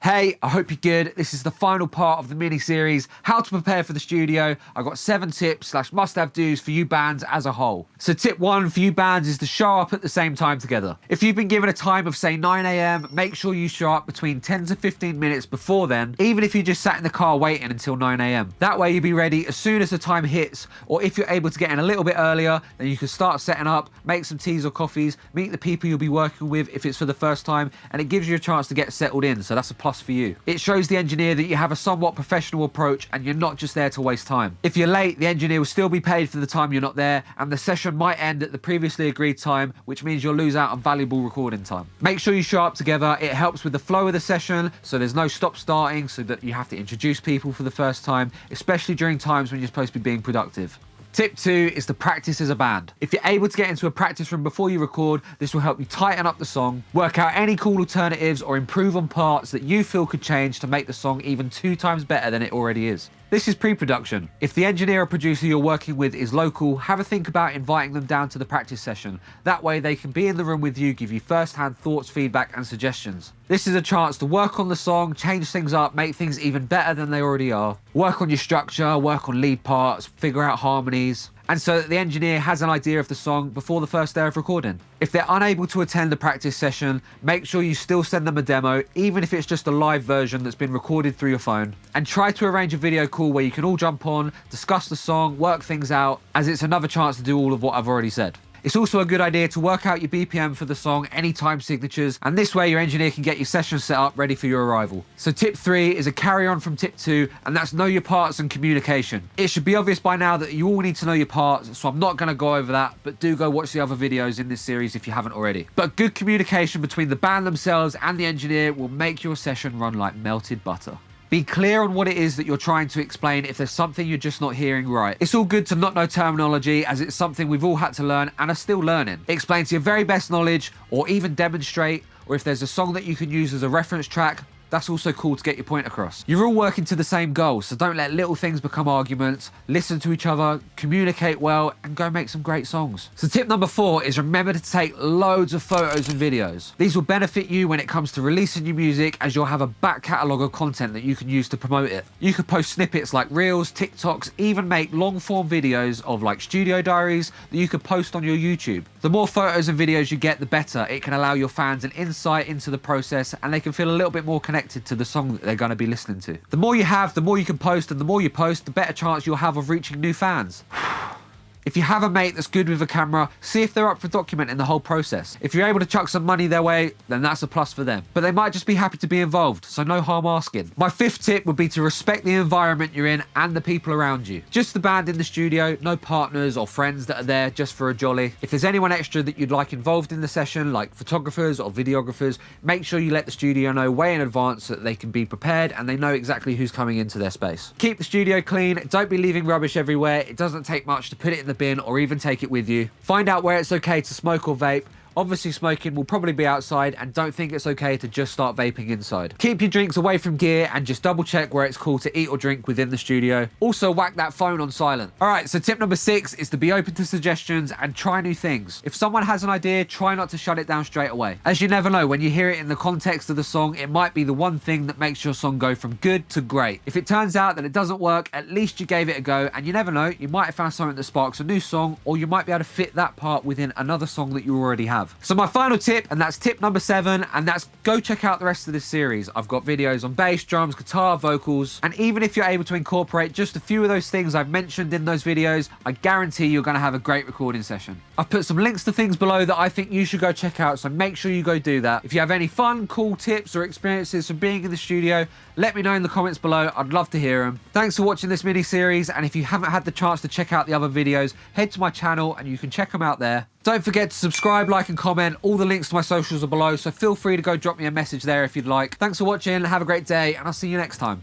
Hey, I hope you're good. This is the final part of the mini-series, How to Prepare for the Studio. I've got 7 tips / must-have do's for you bands as a whole. So tip 1 for you bands is to show up at the same time together. If you've been given a time of say 9 AM, make sure you show up between 10 to 15 minutes before then, even if you just sat in the car waiting until 9 AM. That way you'll be ready as soon as the time hits, or if you're able to get in a little bit earlier, then you can start setting up, make some teas or coffees, meet the people you'll be working with if it's for the first time, and it gives you a chance to get settled in, so that's a plus for you. It shows the engineer that you have a somewhat professional approach and you're not just there to waste time. If you're late, the engineer will still be paid for the time you're not there, and the session might end at the previously agreed time, which means you'll lose out on valuable recording time. Make sure you show up together. It helps with the flow of the session, so there's no stop starting, so that you have to introduce people for the first time, especially during times when you're supposed to be being productive. Tip 2 is to practice as a band. If you're able to get into a practice room before you record, this will help you tighten up the song, work out any cool alternatives, or improve on parts that you feel could change to make the song even 2 times better than it already is. This is pre-production. If the engineer or producer you're working with is local, have a think about inviting them down to the practice session. That way they can be in the room with you, give you first-hand thoughts, feedback, and suggestions. This is a chance to work on the song, change things up, make things even better than they already are. Work on your structure, work on lead parts, figure out harmonies, and so that the engineer has an idea of the song before the first day of recording. If they're unable to attend the practice session, make sure you still send them a demo, even if it's just a live version that's been recorded through your phone. And try to arrange a video call where you can all jump on, discuss the song, work things out, as it's another chance to do all of what I've already said. It's also a good idea to work out your BPM for the song, any time signatures, and this way your engineer can get your session set up ready for your arrival. So tip 3 is a carry on from tip 2, and that's know your parts and communication. It should be obvious by now that you all need to know your parts, so I'm not going to go over that, but do go watch the other videos in this series if you haven't already. But good communication between the band themselves and the engineer will make your session run like melted butter. Be clear on what it is that you're trying to explain if there's something you're just not hearing right. It's all good to not know terminology, as it's something we've all had to learn and are still learning. Explain to your very best knowledge, or even demonstrate, or if there's a song that you can use as a reference track, that's also cool to get your point across. You're all working to the same goal, so don't let little things become arguments. Listen to each other, communicate well, and go make some great songs. So tip number 4 is remember to take loads of photos and videos. These will benefit you when it comes to releasing your music, as you'll have a back catalogue of content that you can use to promote it. You could post snippets like Reels, TikToks, even make long form videos of like studio diaries that you could post on your YouTube. The more photos and videos you get, the better. It can allow your fans an insight into the process, and they can feel a little bit more connected to the song that they're going to be listening to. The more you have, the more you can post, and the more you post, the better chance you'll have of reaching new fans. If you have a mate that's good with a camera, see if they're up for documenting the whole process. If you're able to chuck some money their way, then that's a plus for them. But they might just be happy to be involved, so no harm asking. My 5th tip would be to respect the environment you're in and the people around you. Just the band in the studio, no partners or friends that are there just for a jolly. If there's anyone extra that you'd like involved in the session, like photographers or videographers, make sure you let the studio know way in advance so that they can be prepared and they know exactly who's coming into their space. Keep the studio clean, don't be leaving rubbish everywhere. It doesn't take much to put it in the bin or even take it with you. Find out where it's okay to smoke or vape. Obviously smoking will probably be outside, and don't think it's okay to just start vaping inside. Keep your drinks away from gear and just double check where it's cool to eat or drink within the studio. Also whack that phone on silent. Alright, so tip number 6 is to be open to suggestions and try new things. If someone has an idea, try not to shut it down straight away. As you never know, when you hear it in the context of the song, it might be the one thing that makes your song go from good to great. If it turns out that it doesn't work, at least you gave it a go, and you never know, you might have found something that sparks a new song, or you might be able to fit that part within another song that you already have. So my final tip, and that's tip number 7, and that's go check out the rest of this series. I've got videos on bass, drums, guitar, vocals, and even if you're able to incorporate just a few of those things I've mentioned in those videos, I guarantee you're going to have a great recording session. I've put some links to things below that I think you should go check out, so make sure you go do that. If you have any fun, cool tips or experiences from being in the studio, let me know in the comments below. I'd love to hear them. Thanks for watching this mini series, and if you haven't had the chance to check out the other videos, head to my channel and you can check them out there. Don't forget to subscribe, like and comment. All the links to my socials are below, so feel free to go drop me a message there if you'd like. Thanks for watching, have a great day, and I'll see you next time.